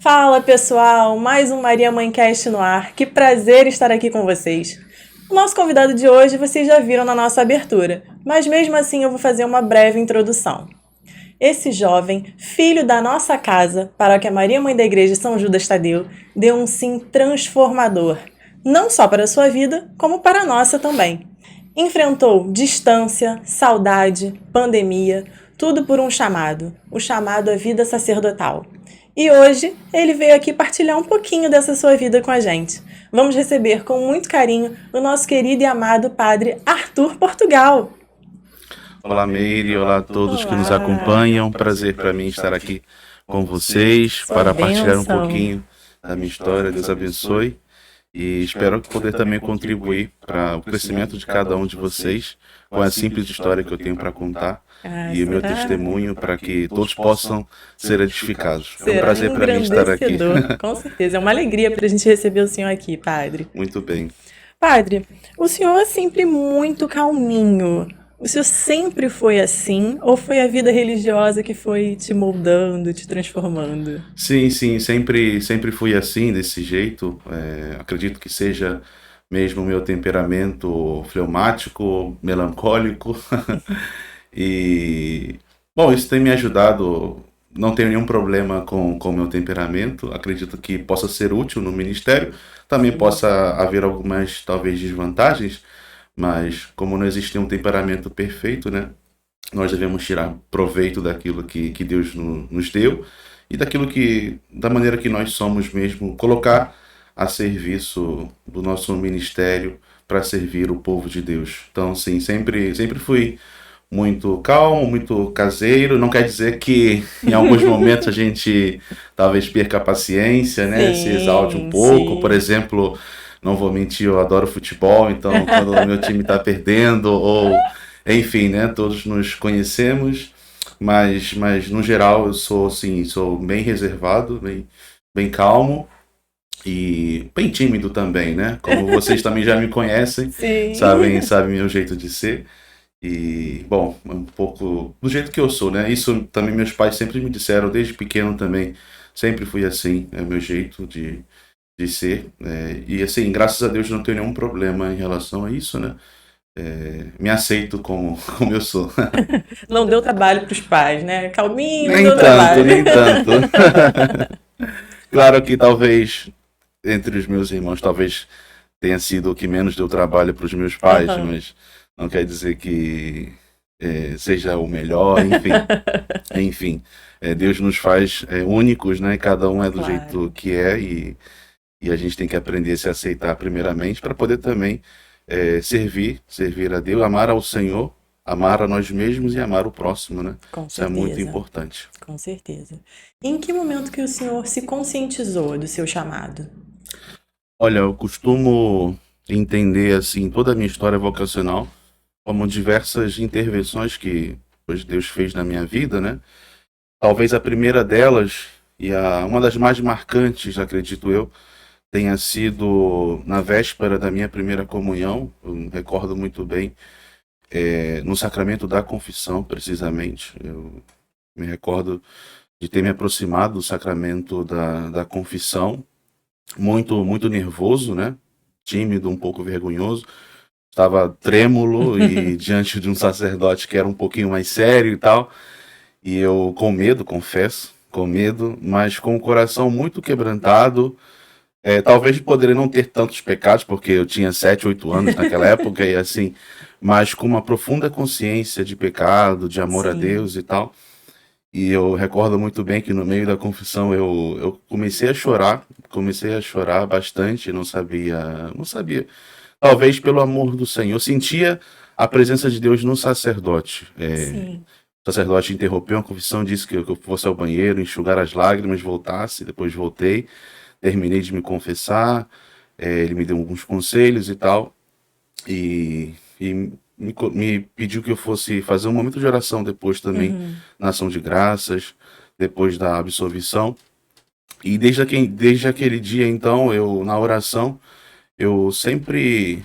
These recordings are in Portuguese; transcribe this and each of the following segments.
Fala pessoal, mais um Maria Mãe Cast no ar. Que prazer estar aqui com vocês. O nosso convidado de hoje vocês já viram na nossa abertura, mas mesmo assim eu vou fazer uma breve introdução. Esse jovem, filho da nossa casa, paróquia Maria Mãe da Igreja São Judas Tadeu, deu um sim transformador, não só para a sua vida, como para a nossa também. Enfrentou distância, saudade, pandemia, tudo por um chamado, o chamado à vida sacerdotal. E hoje ele veio aqui partilhar um pouquinho dessa sua vida com a gente. Vamos receber com muito carinho o nosso querido e amado padre Arthur Portugal. Olá, Meire, olá a todos que nos acompanham. Prazer para mim estar aqui com vocês para partilhar um pouquinho da minha história. Deus abençoe e espero poder também contribuir para o crescimento de cada um de vocês com a simples história que eu tenho para contar e o meu testemunho para que todos possam ser edificados. É um prazer para mim estar aqui. Com certeza, é uma alegria para a gente receber o senhor aqui, padre. Muito bem. Padre, o senhor é sempre muito calminho. O senhor sempre foi assim ou foi a vida religiosa que foi te moldando, te transformando? Sim, sempre fui assim, desse jeito. Acredito que seja mesmo o meu temperamento fleumático, melancólico. E, bom, isso tem me ajudado. Não tenho nenhum problema com o meu temperamento. Acredito que possa ser útil no ministério. Também possa haver algumas, talvez, desvantagens. Mas como não existe um temperamento perfeito, né? Nós devemos tirar proveito daquilo que Deus nos deu e da maneira que nós somos mesmo, colocar a serviço do nosso ministério para servir o povo de Deus. Então, sim, sempre fui muito calmo, muito caseiro. Não quer dizer que em alguns momentos a gente talvez perca a paciência, né? Se exalte um pouco. Sim. Por exemplo, não vou mentir, eu adoro futebol, então quando o meu time está perdendo, ou enfim, né? Todos nos conhecemos, mas no geral eu sou bem reservado, bem calmo e bem tímido também, né? Como vocês também já me conhecem, sabem meu jeito de ser. E, bom, um pouco do jeito que eu sou, né? Isso também meus pais sempre me disseram, desde pequeno também, sempre fui assim, é o meu jeito de ser. E assim, graças a Deus não tenho nenhum problema em relação a isso, né? Me aceito como eu sou. Não deu trabalho para os pais, né? Calminho, nem tanto. Claro que talvez, entre os meus irmãos, talvez tenha sido o que menos deu trabalho para os meus pais, mas não quer dizer que seja o melhor, enfim. Deus nos faz únicos, né? Cada um é do jeito que é e a gente tem que aprender a se aceitar primeiramente para poder também servir a Deus, amar ao Senhor, amar a nós mesmos e amar o próximo, né? Isso é muito importante. Com certeza. E em que momento que o senhor se conscientizou do seu chamado? Olha, eu costumo entender assim toda a minha história vocacional como diversas intervenções que Deus fez na minha vida, né? Talvez a primeira delas e uma das mais marcantes, acredito eu, tenha sido na véspera da minha primeira comunhão. Eu me recordo muito bem, no sacramento da confissão, precisamente. Eu me recordo de ter me aproximado do sacramento da confissão, muito nervoso, né? Tímido, um pouco vergonhoso. Estava trêmulo e diante de um sacerdote que era um pouquinho mais sério e tal. E eu com medo, confesso, mas com o coração muito quebrantado. Talvez poderia não ter tantos pecados, porque eu tinha 7, 8 anos naquela época, e assim, mas com uma profunda consciência de pecado, de amor a Deus e tal. E eu recordo muito bem que no meio da confissão eu comecei a chorar bastante, não sabia, talvez pelo amor do Senhor. Eu sentia a presença de Deus no sacerdote. O sacerdote interrompeu a confissão, disse que eu fosse ao banheiro, enxugar as lágrimas, voltasse, depois voltei. Terminei de me confessar, ele me deu alguns conselhos e tal, e e me pediu que eu fosse fazer um momento de oração depois também, Uhum. na ação de graças, depois da absolvição. E desde aquele dia, então, eu, na oração, eu sempre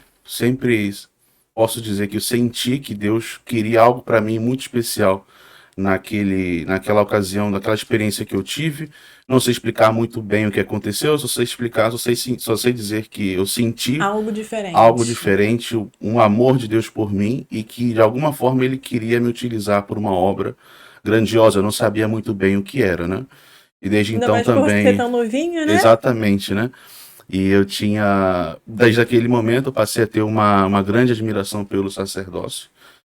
posso dizer que eu senti que Deus queria algo para mim muito especial naquela ocasião, naquela experiência que eu tive. Não sei explicar muito bem o que aconteceu, só sei explicar, só sei dizer que eu senti Algo algo diferente. diferente, um amor de Deus por mim e que de alguma forma ele queria me utilizar por uma obra grandiosa. Eu não sabia muito bem o que era, né? E desde Ainda então mais por você ser também, tão novinho, né? exatamente, né? E eu tinha, desde aquele momento, eu passei a ter uma grande admiração pelo sacerdócio.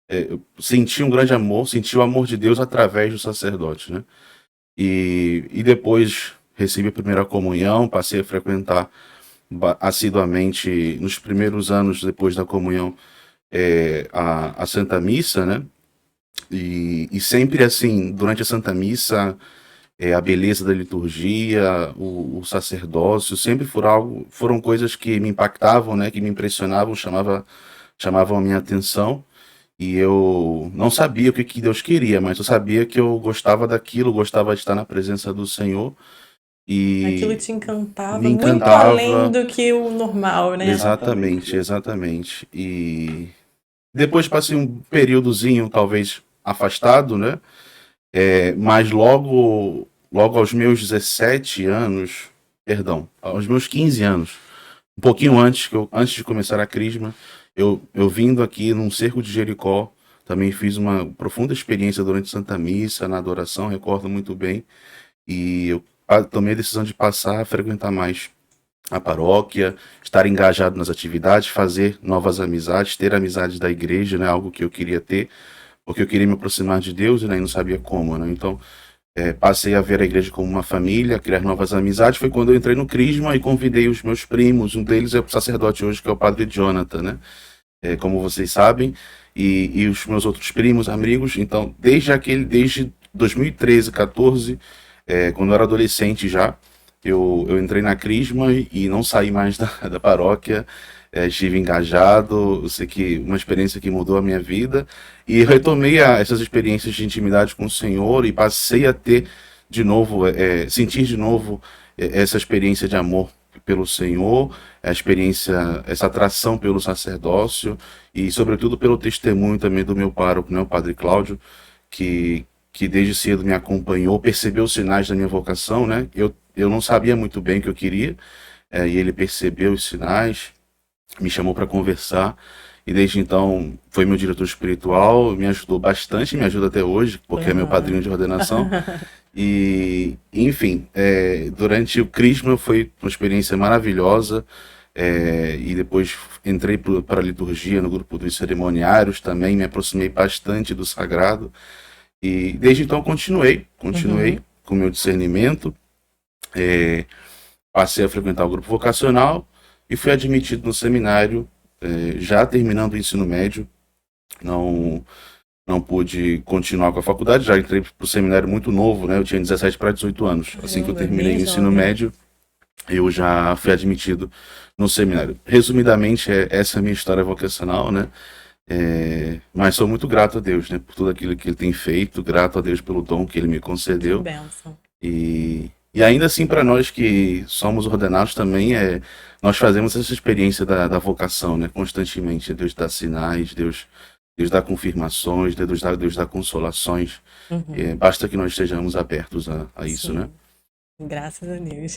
Eu senti um grande amor, senti o amor de Deus através do sacerdote, né? E depois recebi a primeira comunhão, passei a frequentar assiduamente nos primeiros anos depois da comunhão a Santa Missa, né? E sempre assim, durante a Santa Missa, a beleza da liturgia, o sacerdócio, sempre foram coisas que me impactavam, né? Que me impressionavam, chamavam a minha atenção. E eu não sabia o que, que Deus queria, mas eu sabia que eu gostava daquilo, gostava de estar na presença do Senhor Aquilo e te me encantava muito além encantava. do que o normal, né? Exatamente, exatamente. E depois passei um períodozinho, talvez afastado, né? Mas logo aos meus 17 anos, perdão, aos meus 15 anos, um pouquinho antes, antes de começar a Crisma, eu vindo aqui num cerco de Jericó, também fiz uma profunda experiência durante Santa Missa, na adoração, recordo muito bem, e eu tomei a decisão de passar a frequentar mais a paróquia, estar engajado nas atividades, fazer novas amizades, ter amizades da igreja, né, algo que eu queria ter, porque eu queria me aproximar de Deus e né, não sabia como, né? Então, passei a ver a igreja como uma família, criar novas amizades. Foi quando eu entrei no Crisma e convidei os meus primos. Um deles é o sacerdote hoje, que é o padre Jonathan, né? Como vocês sabem, e os meus outros primos, amigos. Então, desde 2013, 14, quando eu era adolescente já, eu entrei na Crisma e não saí mais da paróquia. Estive engajado, eu sei que uma experiência que mudou a minha vida e retomei essas experiências de intimidade com o Senhor e passei a ter de novo, sentir de novo essa experiência de amor pelo Senhor, a experiência, essa atração pelo sacerdócio e, sobretudo, pelo testemunho também do meu pároco, né, o Padre Cláudio, que, que desde cedo me acompanhou, percebeu os sinais da minha vocação, né? Eu não sabia muito bem o que eu queria, e ele percebeu os sinais, me chamou para conversar. E desde então foi meu diretor espiritual, me ajudou bastante, me ajuda até hoje, porque é meu Uhum. padrinho de ordenação. E, enfim, durante o Crisma foi uma experiência maravilhosa. E depois entrei para a liturgia no grupo dos cerimoniários também, me aproximei bastante do sagrado. E desde então continuei Uhum. com o meu discernimento, passei a frequentar o grupo vocacional e fui admitido no seminário, já terminando o ensino médio. Não, não pude continuar com a faculdade, já entrei para o seminário muito novo, né? Eu tinha 17 para 18 anos. Assim que eu Caramba, terminei bem o ensino jovem. médio, eu já fui admitido no seminário. Resumidamente, essa é a minha história vocacional, né? Mas sou muito grato a Deus, né? Por tudo aquilo que Ele tem feito, grato a Deus pelo dom que Ele me Que concedeu. bênção. E ainda assim, para nós que somos ordenados também, nós fazemos essa experiência da vocação, né? Constantemente. Deus dá sinais, Deus dá confirmações, Deus dá consolações. Uhum. Basta que nós estejamos abertos a isso, né? Sim, graças a Deus.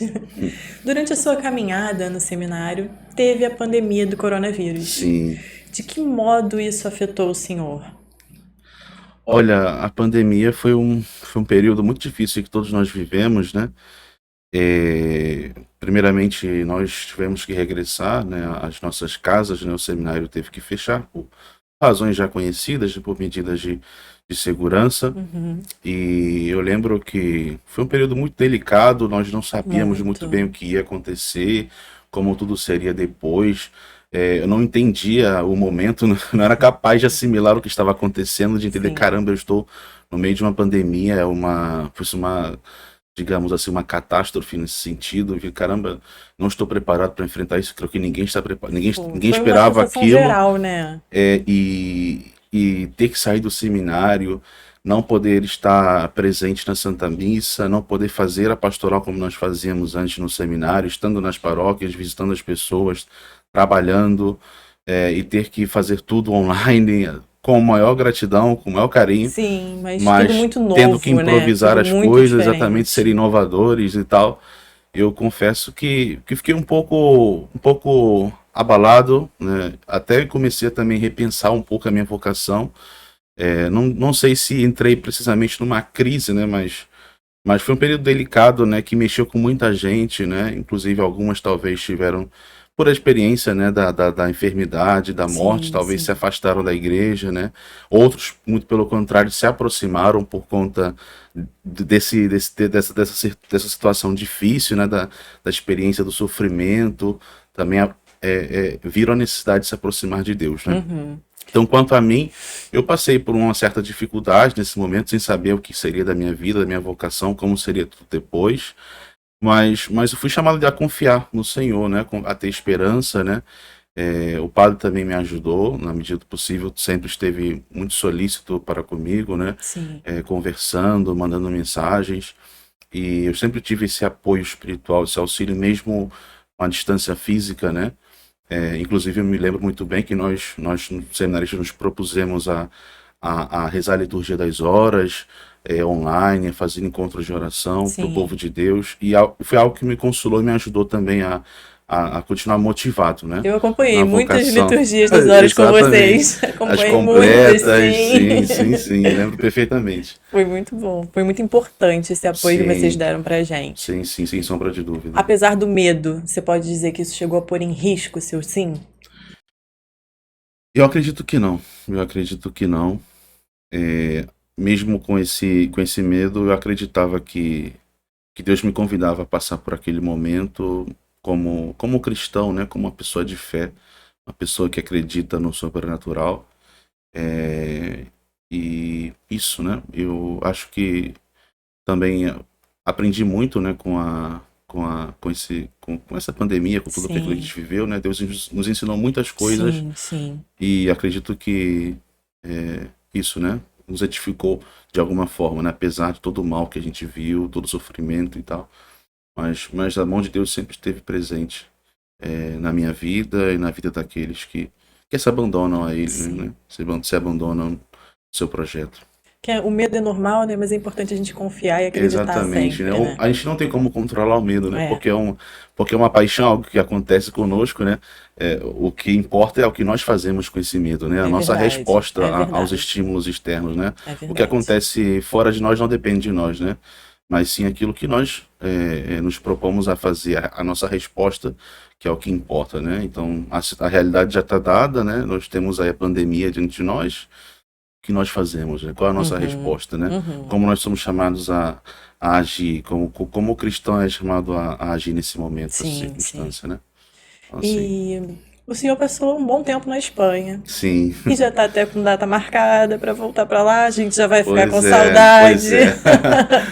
Durante a sua caminhada no seminário, teve a pandemia do coronavírus. Sim. De que modo isso afetou o senhor? Olha, a pandemia foi um período muito difícil que todos nós vivemos, né? Primeiramente, nós tivemos que regressar, né, às nossas casas, né? O seminário teve que fechar por razões já conhecidas, por medidas de segurança. Uhum. E eu lembro que foi um período muito delicado, nós não sabíamos muito Muito. bem o que ia acontecer, como tudo seria depois. Eu não entendia o momento, não era capaz de assimilar o que estava acontecendo, de entender, Sim. caramba, eu estou no meio de uma pandemia, fosse uma digamos assim, uma catástrofe nesse sentido. Eu vi, caramba, não estou preparado para enfrentar isso. Creio que ninguém está preparado, ninguém Foi uma esperava sensação aquilo. geral, né? E ter que sair do seminário, não poder estar presente na Santa Missa, não poder fazer a pastoral como nós fazíamos antes no seminário, estando nas paróquias, visitando as pessoas, trabalhando, e ter que fazer tudo online, com maior gratidão, com maior carinho, Sim, mas tudo mas muito tendo que novo, né? improvisar Tudo as muito coisas, exatamente, ser diferente. inovadores e tal. Eu confesso que fiquei um pouco abalado, né? Até comecei a também repensar um pouco a minha vocação. Não sei se entrei precisamente numa crise, né? Mas foi um período delicado, né? Que mexeu com muita gente, né? Inclusive algumas talvez tiveram, por a experiência, né? Da enfermidade, da morte, Sim, talvez se sim. afastaram da igreja, né? Outros, muito pelo contrário, se aproximaram por conta dessa situação difícil, né? Da experiência do sofrimento, também viram a necessidade de se aproximar de Deus, né? Uhum. Então, quanto a mim, eu passei por uma certa dificuldade nesse momento, sem saber o que seria da minha vida, da minha vocação, como seria tudo depois. Mas eu fui chamado a confiar no Senhor, né? A ter esperança, né? O padre também me ajudou, na medida do possível, sempre esteve muito solícito para comigo, né? Sim, Conversando, mandando mensagens. E eu sempre tive esse apoio espiritual, esse auxílio, mesmo com a distância física, né? Inclusive, eu me lembro muito bem que nós seminaristas, nos propusemos a rezar a liturgia das horas, online, a fazer encontros de oração para o povo sim. de Deus, e foi algo que me consolou e me ajudou também a continuar motivado, né? Eu acompanhei Na muitas vocação. liturgias das horas com Exatamente. vocês. As Acompanhei muitas, completas, sim. sim, sim, sim, lembro perfeitamente. Foi muito bom. Foi muito importante esse apoio que vocês Sim, deram pra gente. sim, sim, sem sombra de dúvida. Apesar do medo, você pode dizer que isso chegou a pôr em risco o seu sim? Eu acredito que não, eu acredito que não. É, Mesmo com esse medo, eu acreditava que Deus me convidava a passar por aquele momento como cristão, né? Como uma pessoa de fé, uma pessoa que acredita no sobrenatural. É, e isso, né? Eu acho que também aprendi muito, né? Com essa pandemia, com tudo aquilo que a Sim, gente viveu, né? Deus nos ensinou muitas coisas sim, sim. e acredito que isso, né? Nos edificou de alguma forma, né? Apesar de todo o mal que a gente viu, todo o sofrimento e tal. Mas a mão de Deus sempre esteve presente na minha vida e na vida daqueles que se abandonam a Ele, Sim. né? Se abandonam no seu projeto. O medo é normal, né? Mas é importante a gente confiar e acreditar Exatamente, né? sempre, né? A gente não tem como controlar o medo, né? É, Porque é uma paixão, algo que acontece conosco, né? O que importa é o que nós fazemos com esse medo, né? A é nossa verdade, resposta é aos verdade, estímulos externos, né? é O que verdade. acontece fora de nós não depende de nós, né? Mas sim aquilo que nós nos propomos a fazer, a nossa resposta, que é o que importa, né? Então, a realidade já está dada, né? Nós temos aí a pandemia diante de nós, que nós fazemos, né? Qual é a nossa Uhum, resposta, né? uhum. Como nós somos chamados a agir, como o cristão é chamado a agir nesse momento, nessa Sim, sim. circunstância, né? Então, assim, E o senhor passou um bom tempo na Espanha. sim, E já tá até com data marcada pra voltar pra lá. A gente já vai ficar com pois é, pois saudade. é.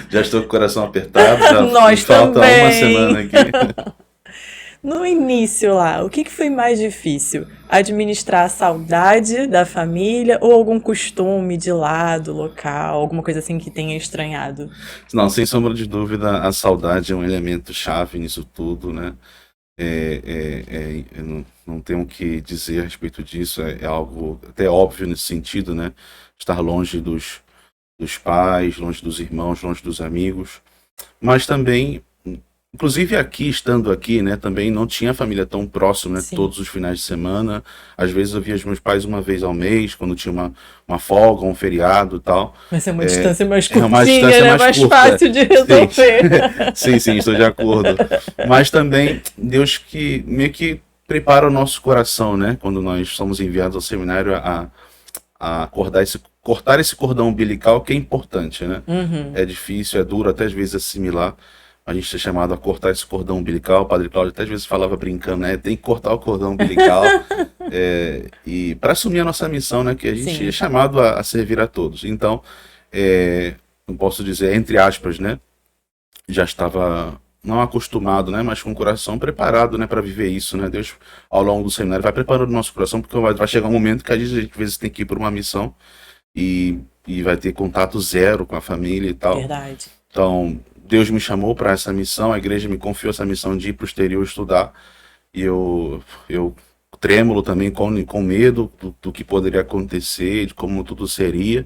Já estou com o coração apertado, já me Nós falta uma também. semana aqui. No início lá, o que que foi mais difícil? Administrar a saudade da família ou algum costume de lá, do local, alguma coisa assim que tenha estranhado? Não, sem sombra de dúvida, a saudade é um elemento chave nisso tudo, né? Eu não tenho o que dizer a respeito disso, é algo até óbvio nesse sentido, né? Estar longe dos pais, longe dos irmãos, longe dos amigos, mas também, inclusive aqui, estando aqui, né, também não tinha família tão próxima, né, Sim. todos os finais de semana, às vezes eu via os meus pais uma vez ao mês, quando tinha uma folga, um feriado e tal. Vai ser uma É, distância mais é uma curtinha, distância né? mais Mais curta, fácil de sim, resolver. sim, sim, estou de acordo. Mas também Deus que meio que prepara o nosso coração, né, quando nós somos enviados ao seminário a cortar esse cordão umbilical que é importante, né? Uhum. É difícil, é duro, até às vezes assimilar. A gente é chamado a cortar esse cordão umbilical. O Padre Cláudio até às vezes falava brincando, né? Tem que cortar o cordão umbilical e para assumir a nossa missão, né? Que a gente é Sim. chamado a servir a todos. Então, não posso dizer entre aspas, né? já estava não acostumado, né, mas com o coração preparado, né, para viver isso, né? Deus, ao longo do seminário, vai preparando o nosso coração, porque vai chegar um momento que a gente às vezes tem que ir para uma missão e vai ter contato zero com a família e tal. Verdade. Então, Deus me chamou para essa missão, a igreja me confiou essa missão de ir para o exterior estudar, e eu trêmulo também com medo do que poderia acontecer, de como tudo seria,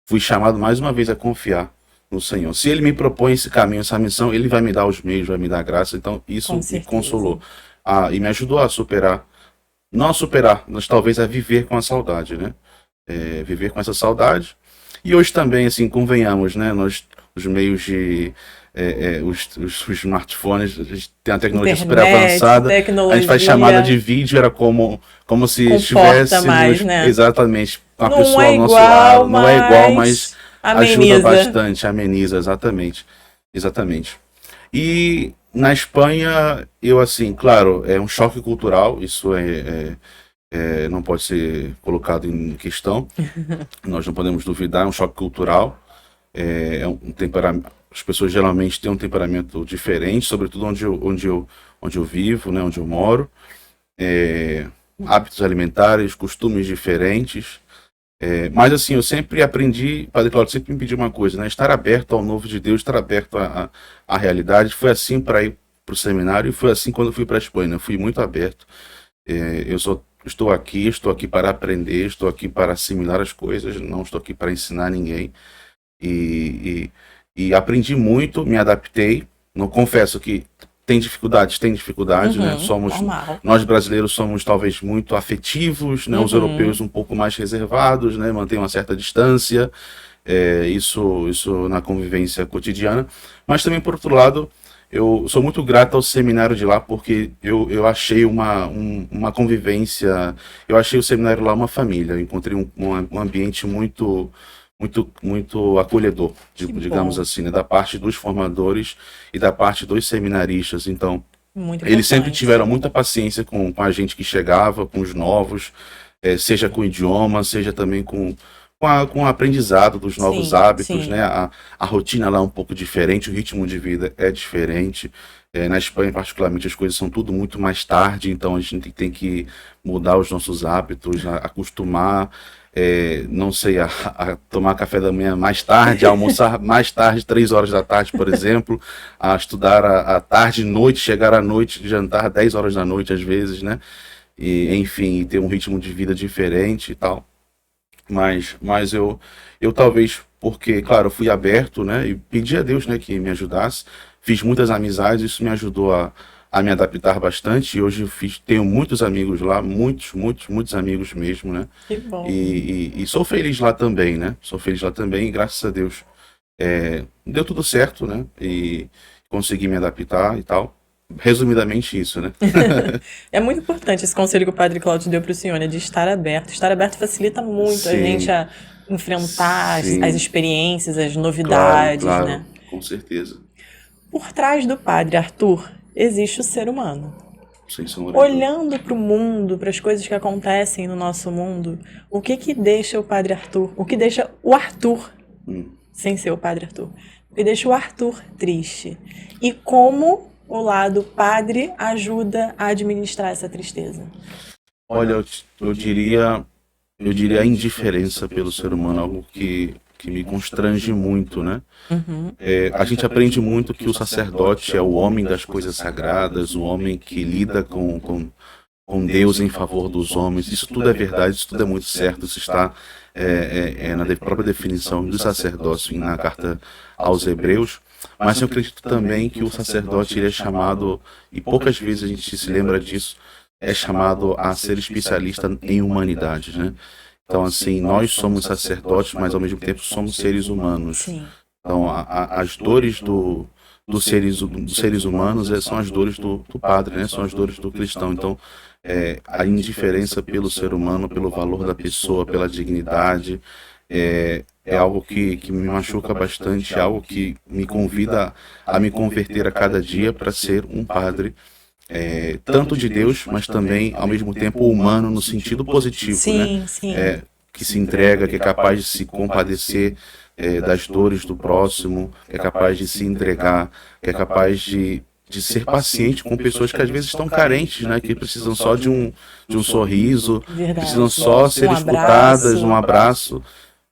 fui chamado mais uma vez a confiar no Senhor. Se Ele me propõe esse caminho, essa missão, Ele vai me dar os meios, vai me dar a graça. Então, Com isso me certeza. consolou. E me ajudou a superar, não a superar, mas talvez a viver com a saudade, né? Viver com essa saudade. E hoje também, assim, convenhamos, né? Os meios de. Os smartphones, a gente tem a tecnologia super Internet, avançada, a gente faz chamada de tecnologia, vídeo, era como se conforta mais, estivéssemos né? exatamente com a Não pessoa é ao nosso igual, lado. Não é igual, mas mas ajuda ameniza. bastante, ameniza, exatamente. Exatamente. E na Espanha, eu assim, claro, é um choque cultural, isso não pode ser colocado em questão, nós não podemos duvidar, é um choque cultural, um temperamento, as pessoas geralmente têm um temperamento diferente, sobretudo onde eu vivo, né, onde eu moro, é, hábitos alimentares, costumes diferentes, mas assim, eu sempre aprendi, Padre Cláudio sempre me pediu uma coisa, né, estar aberto ao novo de Deus, estar aberto à realidade, foi assim para ir para o seminário e foi assim quando eu fui para a Espanha, eu fui muito aberto, estou aqui para aprender, estou aqui para assimilar as coisas, não estou aqui para ensinar ninguém. E, e aprendi muito, me adaptei. Não confesso que tem dificuldade, né? Uhum, normal. Nós brasileiros somos talvez muito afetivos, né? Os europeus Uhum, um pouco mais reservados, né? Mantêm uma certa distância, isso na convivência cotidiana. Mas também, por outro lado, eu sou muito grato ao seminário de lá porque eu achei uma convivência, eu achei o seminário lá uma família, eu encontrei um ambiente muito acolhedor, que digamos bom. assim, né, da parte dos formadores e da parte dos seminaristas. Então, Muito eles sempre importante. tiveram muita paciência com a gente que chegava, com os novos, seja com o idioma, seja também com o aprendizado dos novos Sim, hábitos, sim. né? A rotina lá é um pouco diferente, o ritmo de vida é diferente. Na Espanha, particularmente, as coisas são tudo muito mais tarde, então a gente tem que mudar os nossos hábitos, acostumar, não sei, a tomar café da manhã mais tarde, a almoçar mais tarde, 3 horas da tarde, por exemplo, a estudar à tarde, noite, chegar à noite, jantar 10 horas da noite às vezes, né? E, enfim, ter um ritmo de vida diferente e tal. Mas eu talvez, porque, claro, eu fui aberto, né? E pedi a Deus, né, que me ajudasse. Fiz muitas amizades, isso me ajudou a me adaptar bastante. E hoje tenho muitos amigos lá, muitos, muitos, muitos amigos mesmo, né? Que bom. E sou feliz lá também, né? Sou feliz lá também, e graças a Deus. Deu tudo certo, né? E consegui me adaptar e tal. Resumidamente isso, né? É muito importante esse conselho que o Padre Cláudio deu para o senhor, né, de estar aberto. Estar aberto facilita muito a gente Sim, a enfrentar as sim, experiências, as claro, novidades, né? claro, com certeza. Por trás do Padre Arthur existe o ser humano. Sem sombra de dúvida. Olhando para o mundo, para as coisas que acontecem no nosso mundo, o que que deixa o Padre Arthur? O que deixa o Arthur, Hum. sem ser o Padre Arthur, o que deixa o Arthur triste? E como o lado padre ajuda a administrar essa tristeza? Olha, eu diria a indiferença pelo ser humano, algo que me constrange muito, né? Uhum. A gente aprende muito que o sacerdote é o homem das coisas sagradas, o homem que lida com Deus em favor dos homens. Isso tudo é verdade, isso tudo é muito certo, isso está na própria definição do sacerdócio na carta aos Hebreus. Mas eu acredito também que o sacerdote ele é chamado, e poucas vezes a gente se lembra disso, é chamado a ser especialista em humanidade, né? Então, assim, nós somos sacerdotes, mas ao mesmo tempo somos seres humanos. Sim. Então, as dores dos seres humanos são as dores do padre, né? São as dores do cristão. Então, a indiferença pelo ser humano, pelo valor da pessoa, pela dignidade, é algo que me machuca bastante, é algo que me convida a me converter a cada dia para ser um padre, tanto de Deus, mas também, ao mesmo tempo, humano, no sentido positivo, né? Sim, sim. que se entrega, que é capaz de se compadecer das dores do próximo, que é capaz de se entregar, que é capaz de ser paciente com pessoas que às vezes estão carentes, né? Que precisam só de um sorriso, precisam Verdade. só ser Um escutadas, abraço. um abraço.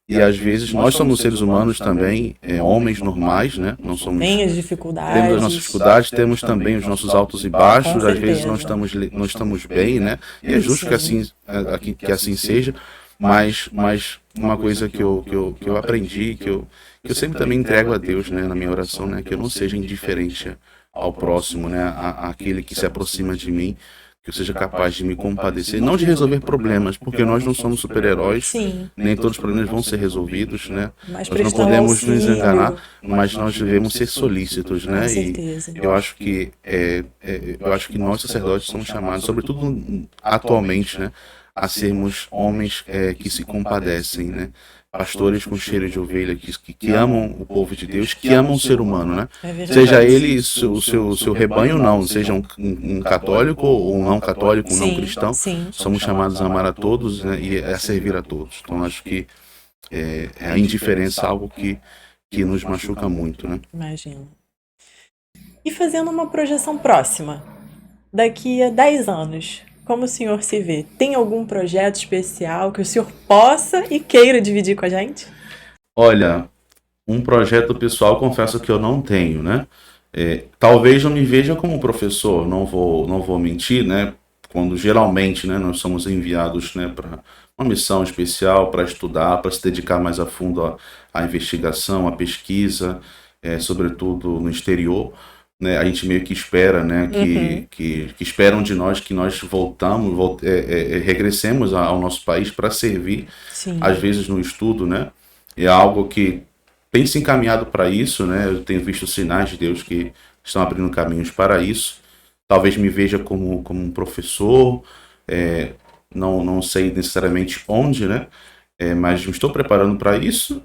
E às vezes nós somos seres humanos também, homens normais, né? Não somos, Tem as temos as nossas dificuldades. dificuldades, temos também os nossos altos e Com baixos, às vezes certeza. não estamos bem, né? E é justo que Sim. assim, que assim seja, mas uma coisa que eu aprendi, que eu sempre também entrego a Deus, né, na minha oração, né? Que eu não seja indiferente ao próximo, né? Àquele que se aproxima de mim, que eu seja capaz de me compadecer, não de resolver problemas, porque nós não somos super-heróis, Sim. nem todos os problemas vão ser resolvidos, né? Mas Nós não prestar um podemos nos enganar, auxílio. mas nós devemos ser solícitos, Com né? E certeza. eu acho que nós sacerdotes somos chamados, sobretudo atualmente, né, a sermos homens que se compadecem, né? Pastores com cheiro de ovelha, que amam o povo de Deus, que amam o ser humano, né? É verdade. Seja ele o seu rebanho ou não, seja um católico ou um não católico, um não Sim, cristão, sim. somos chamados a amar a todos, né, e a servir a todos. Então acho que a indiferença é algo que nos machuca muito, né? Imagino. E fazendo uma projeção próxima, daqui a 10 anos, como o senhor se vê? Tem algum projeto especial que o senhor possa e queira dividir com a gente? Olha, um projeto pessoal, confesso que eu não tenho, né? Talvez eu me veja como professor, não vou mentir, né? Quando geralmente, né, nós somos enviados, né, para uma missão especial, para estudar, para se dedicar mais a fundo à investigação, à pesquisa, sobretudo no exterior, né? A gente meio que espera, né, Uhum. que esperam de nós que nós regressemos ao nosso país para servir, às Sim. vezes no estudo, né? É algo que tem se encaminhado para isso, né? Eu tenho visto sinais de Deus que estão abrindo caminhos para isso. Talvez me veja como um professor, não sei necessariamente onde, né? Mas me estou preparando para isso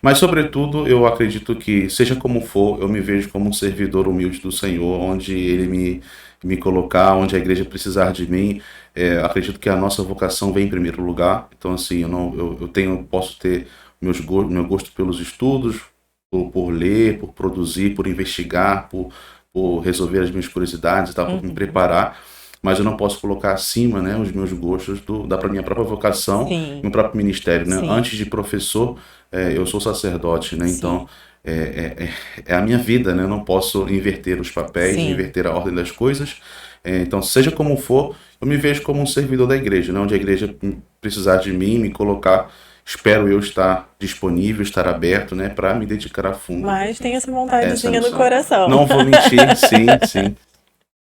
mas sobretudo eu acredito que seja como for, eu me vejo como um servidor humilde do Senhor, onde Ele me colocar, onde a igreja precisar de mim. Acredito que a nossa vocação vem em primeiro lugar. Então assim, posso ter meu gosto pelos estudos, por ler, por produzir, por investigar, por resolver as minhas curiosidades, tá? Por me Uhum. preparar, mas eu não posso colocar acima, né, os meus gostos da minha própria vocação, Sim. meu próprio ministério, né? Sim. Antes de professor, eu sou sacerdote, né? Então Sim. é a minha vida, né? Eu não posso inverter os papéis, Sim. inverter a ordem das coisas. Então, seja como for, eu me vejo como um servidor da igreja, né? Onde a igreja precisar de mim, me colocar, espero eu estar disponível, estar aberto, né, para me dedicar a fundo Mas tem essa essa vontadezinha no missão. coração. Não vou mentir, sim, sim,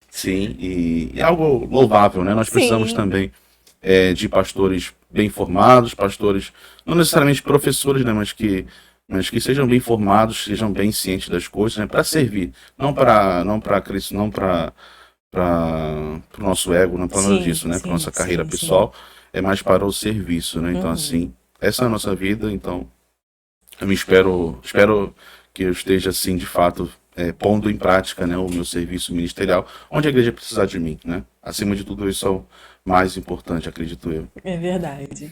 sim, e é algo louvável, né? Nós precisamos Sim. também de pastores bem formados, pastores, não necessariamente professores, né, mas que sejam bem formados, sejam bem cientes das coisas, né, para servir, não para o nosso ego, não para nada Sim, disso, né, para sim, nossa carreira sim, sim. pessoal, é mais para o serviço, né? Então Uhum. assim, essa é a nossa vida, então espero que eu esteja assim de fato pondo em prática, né, o meu serviço ministerial, onde a igreja precisar de mim, né? Acima de tudo isso é o mais importante, acredito eu. É verdade.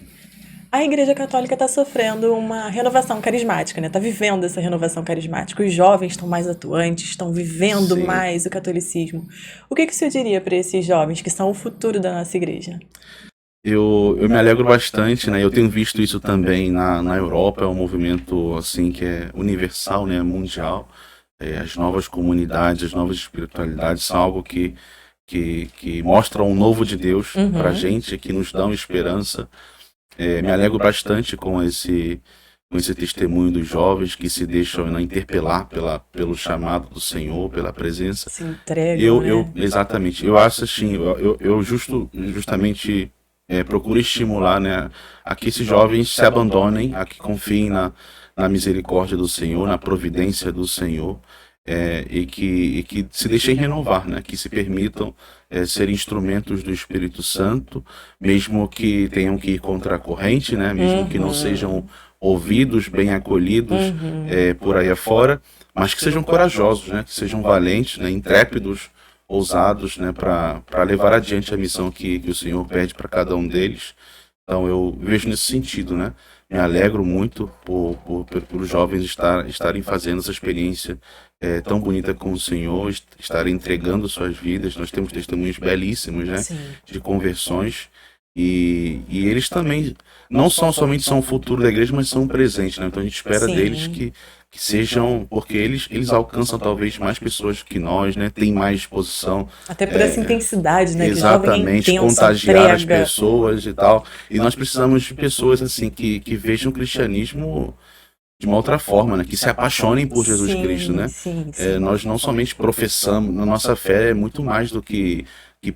A Igreja Católica está sofrendo uma renovação carismática, né? Está vivendo essa renovação carismática. Os jovens estão mais atuantes, estão vivendo Sim. mais o catolicismo. O que o senhor diria para esses jovens que são o futuro da nossa igreja? Eu me alegro bastante, né? Eu tenho visto isso também na Europa, é um movimento assim que é universal, né? Mundial. As novas comunidades, as novas espiritualidades são algo que mostram um novo de Deus para a Uhum. gente, que nos dão esperança. Me alegro bastante com esse testemunho dos jovens que se deixam, né, interpelar pelo chamado do Senhor, pela presença. Se entregam, né? Exatamente, eu acho assim, justamente procuro estimular, né, a que esses jovens se abandonem, a que confiem na misericórdia do Senhor, na providência do Senhor, e que se deixem renovar, né, que se permitam ser instrumentos do Espírito Santo, mesmo que tenham que ir contra a corrente, né, mesmo que não sejam Uhum. ouvidos, bem acolhidos Uhum. por aí afora, mas que sejam corajosos, né, que sejam valentes, né, intrépidos, ousados, né, para levar adiante a missão que o Senhor pede para cada um deles. Então eu vejo nesse sentido, né? Me alegro muito por jovens estarem fazendo essa experiência tão bonita com o Senhor, estarem entregando suas vidas. Nós temos testemunhos belíssimos, né? Sim. De conversões. E eles também não somente são o futuro da igreja, mas são um presente, né? Então a gente espera Sim. deles que sejam, porque eles alcançam talvez mais pessoas que nós, né? Tem mais disposição. Até por essa intensidade, né? Que o jovem Exatamente, intenso, contagiar as entrega. pessoas e tal. E nós precisamos de pessoas assim que vejam o cristianismo de uma outra forma, né? Que se apaixonem por Jesus Cristo, né? Sim. Nós não somente professamos, a nossa fé é muito mais do que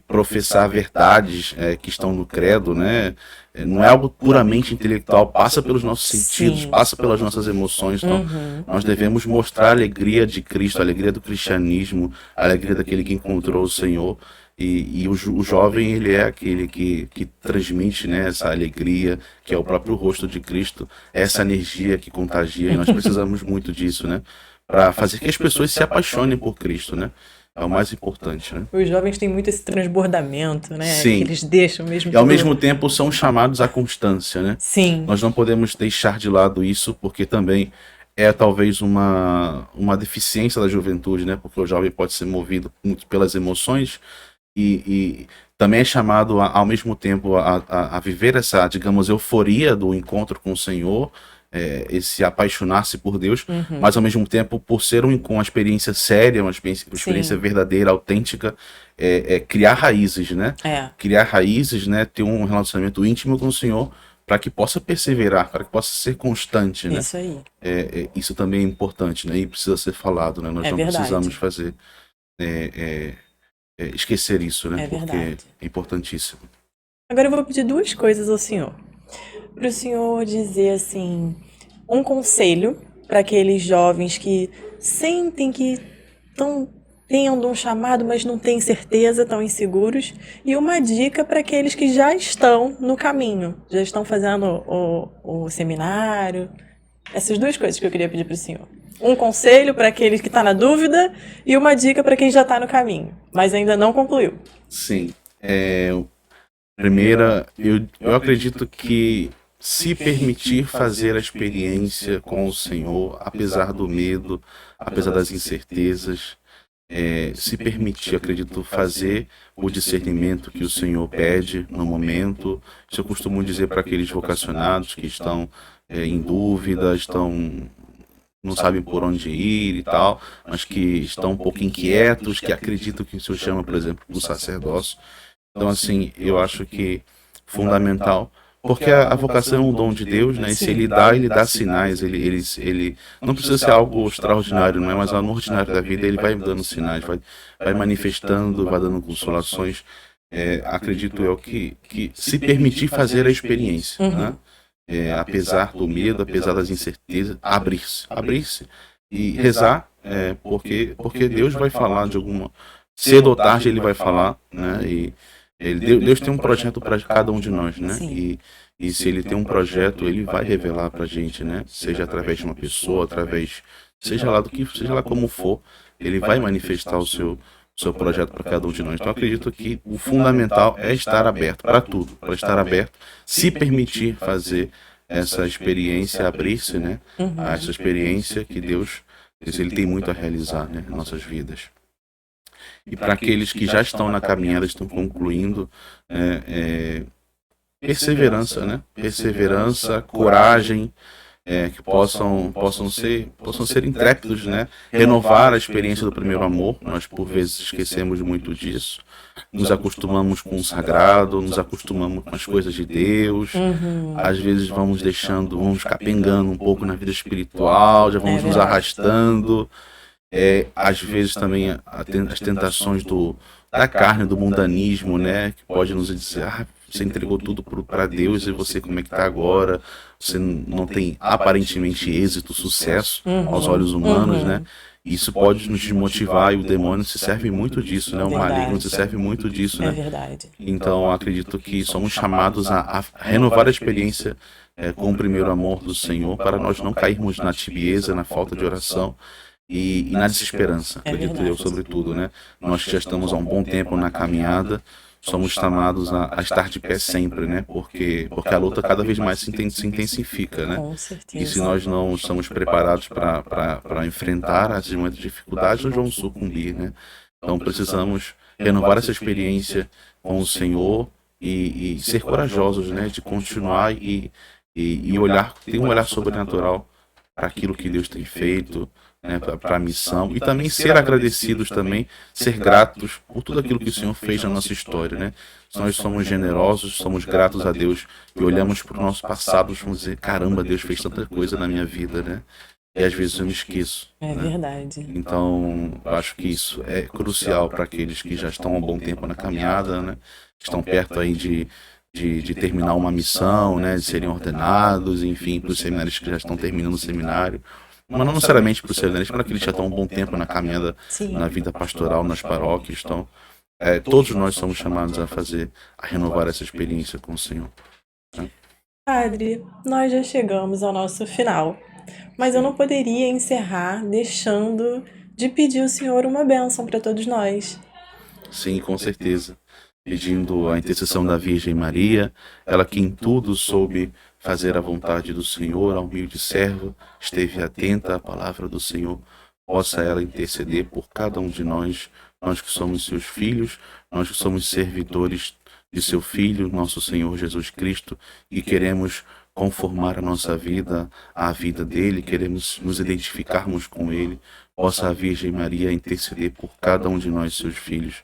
professar verdades que estão no credo, né? Não é algo puramente intelectual, passa pelos nossos sentidos, Sim. passa pelas nossas emoções. Então, nós devemos mostrar a alegria de Cristo, a alegria do cristianismo, a alegria daquele que encontrou o Senhor. E o jovem, ele é aquele que transmite, né, essa alegria, que é o próprio rosto de Cristo, essa energia que contagia, e nós precisamos muito disso, né, para fazer que as pessoas se apaixonem por Cristo, né, é o mais importante, né. Os jovens têm muito esse transbordamento, né? Sim. Que eles deixam mesmo. E ao mesmo tempo são chamados à constância, né. Sim. Nós não podemos deixar de lado isso, porque também é talvez uma deficiência da juventude, né, porque o jovem pode ser movido muito pelas emoções, e também é chamado ao mesmo tempo a viver essa, digamos, euforia do encontro com o Senhor, esse apaixonar-se por Deus, mas ao mesmo tempo, por ser uma experiência séria, uma experiência verdadeira, autêntica, criar raízes, né? Criar raízes, né? Ter um relacionamento íntimo com o Senhor, para que possa perseverar, para que possa ser constante, né? Isso aí. Isso também é importante, né? E precisa ser falado, né? Nós não verdade. precisamos fazer esquecer isso, né? É Porque verdade. é importantíssimo. Agora eu vou pedir duas coisas ao senhor. Para o senhor dizer, assim, um conselho para aqueles jovens que sentem que tenham de um chamado, mas não têm certeza, estão inseguros. E uma dica para aqueles que já estão no caminho, já estão fazendo o seminário. Essas duas coisas que eu queria pedir para o senhor. Um conselho para aquele que está na dúvida e uma dica para quem já está no caminho, mas ainda não concluiu. Sim. Primeira, eu acredito que se permitir fazer a experiência com o Senhor, apesar do medo, apesar das incertezas, se permitir, acredito, fazer o discernimento que o Senhor pede no momento. Isso eu costumo dizer para aqueles vocacionados que estão em dúvida, não sabem por onde ir e tal, mas que estão um pouco inquietos, que acreditam que o Senhor chama, por exemplo, do sacerdócio. Então, assim, eu acho que fundamental, porque a vocação é um dom de Deus, né? E se ele dá sinais, ele não precisa ser algo extraordinário, não é? Mas no ordinário da vida ele vai dando sinais, vai manifestando, vai dando consolações. Acredito eu que se permitir fazer a experiência, né? Apesar do medo, apesar das incertezas, abrir-se e rezar, porque Deus vai falar de alguma, cedo ou tarde ele vai falar, né? E Deus tem um projeto para cada um de nós, né? E se ele tem um projeto, ele vai revelar para a gente, né? Seja através de uma pessoa, seja lá como for, ele vai manifestar o seu projeto para cada um de nós. Então, acredito que o fundamental é estar aberto para tudo, para estar aberto, se permitir fazer essa experiência, abrir-se, né? A essa experiência que Deus ele tem muito a realizar, né? Em nossas vidas. E para aqueles que já estão na caminhada, estão concluindo, perseverança, né? Perseverança, coragem, que possam ser intrépidos, né? Renovar a experiência do primeiro amor. Nós por vezes esquecemos muito disso. Nos acostumamos com o sagrado, nos acostumamos com as coisas de Deus. Às vezes vamos capengando um pouco na vida espiritual, já vamos nos arrastando. Às vezes também as tentações da carne, do mundanismo, né? Que pode nos dizer, você entregou tudo para Deus e você como é que está agora? Você não tem aparentemente êxito, sucesso aos olhos humanos, né? Isso pode nos desmotivar e o demônio se serve muito disso, né? O maligno se serve muito disso, né? É verdade. Então, acredito que somos chamados a renovar a experiência com o primeiro amor do Senhor para nós não cairmos na tibieza, na falta de oração. E na desesperança, acredito eu, sobretudo, né? Nós que já estamos há um bom tempo na caminhada, somos chamados a estar de pé sempre, né? Porque a luta cada vez mais se intensifica, né? Com E se certeza. nós não estamos preparados para enfrentar as muitas dificuldades, nós vamos sucumbir, né? Então precisamos renovar essa experiência com o Senhor e ser corajosos, né? De continuar e olhar, ter um olhar sobrenatural para aquilo que Deus tem feito, né, para a missão, e também ser agradecidos também, ser gratos por tudo aquilo que o Senhor fez na nossa história, né? Se nós somos generosos, somos gratos a Deus e olhamos para o nosso passado, vamos dizer, caramba, Deus fez tanta coisa na minha vida, né? E às vezes eu me esqueço, É né? verdade. Então, eu acho que isso é crucial para aqueles que já estão há um bom tempo na caminhada, né? Estão perto aí de terminar uma missão, né? De serem ordenados, enfim, para os seminários que já estão terminando o seminário. Mas não necessariamente para os seminários, para aqueles que já estão há um bom tempo na caminhada, Sim. na vida pastoral, nas paróquias. Então, todos nós somos chamados a renovar essa experiência com o Senhor. Padre, nós já chegamos ao nosso final, mas eu não poderia encerrar deixando de pedir ao Senhor uma bênção para todos nós. Sim, com certeza. Pedindo a intercessão da Virgem Maria, ela que em tudo soube fazer a vontade do Senhor, a humilde serva, esteve atenta à palavra do Senhor, possa ela interceder por cada um de nós, nós que somos seus filhos, nós que somos servidores de seu Filho, nosso Senhor Jesus Cristo, e queremos conformar a nossa vida à vida dele, queremos nos identificarmos com ele, possa a Virgem Maria interceder por cada um de nós, seus filhos,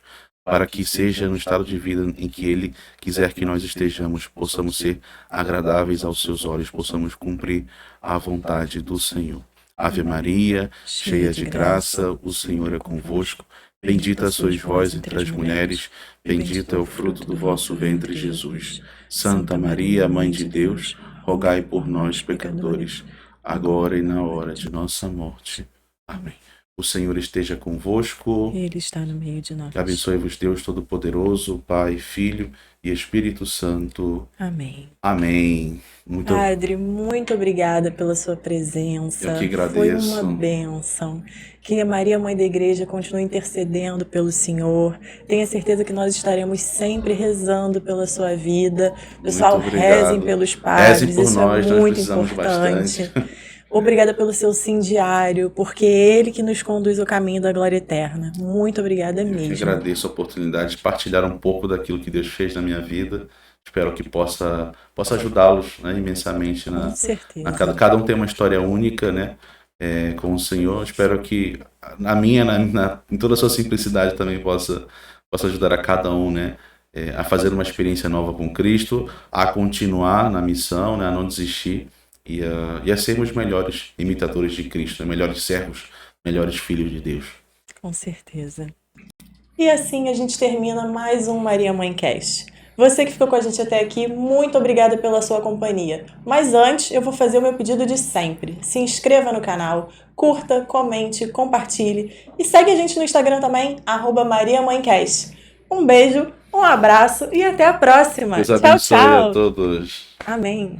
para que seja no estado de vida em que Ele quiser que nós estejamos, possamos ser agradáveis aos seus olhos, possamos cumprir a vontade do Senhor. Ave Maria, cheia de graça, o Senhor é convosco. Bendita sois vós entre as mulheres, bendito é o fruto do vosso ventre, Jesus. Santa Maria, Mãe de Deus, rogai por nós, pecadores, agora e na hora de nossa morte. Amém. O Senhor esteja convosco. Ele está no meio de nós. Que abençoe-vos Deus Todo-Poderoso, Pai, Filho e Espírito Santo. Amém. Amém. Padre, muito obrigada pela sua presença. Eu que agradeço. Foi uma bênção. Que a Maria, Mãe da Igreja, continue intercedendo pelo Senhor. Tenha certeza que nós estaremos sempre rezando pela sua vida. Pessoal, rezem pelos padres. Rezem por isso nós, é muito nós precisamos importante. bastante. Obrigada pelo seu sim diário, porque é Ele que nos conduz ao caminho da glória eterna. Muito obrigada mesmo. Eu que agradeço a oportunidade de partilhar um pouco daquilo que Deus fez na minha vida. Espero que possa ajudá-los, né, imensamente. Com certeza. Cada um tem uma história única, né, com o Senhor. Espero que a minha, em toda a sua simplicidade, também possa ajudar a cada um, né, a fazer uma experiência nova com Cristo, a continuar na missão, né, a não desistir. E a sermos melhores imitadores de Cristo, melhores servos, melhores filhos de Deus. Com certeza. E assim a gente termina mais um Maria Mãe Cast. Você que ficou com a gente até aqui, muito obrigada pela sua companhia. Mas antes, eu vou fazer o meu pedido de sempre. Se inscreva no canal, curta, comente, compartilhe e segue a gente no Instagram também, @MariaMãeCast. Um beijo, um abraço e até a próxima. Deus Tchau, abençoe tchau. a todos. Amém.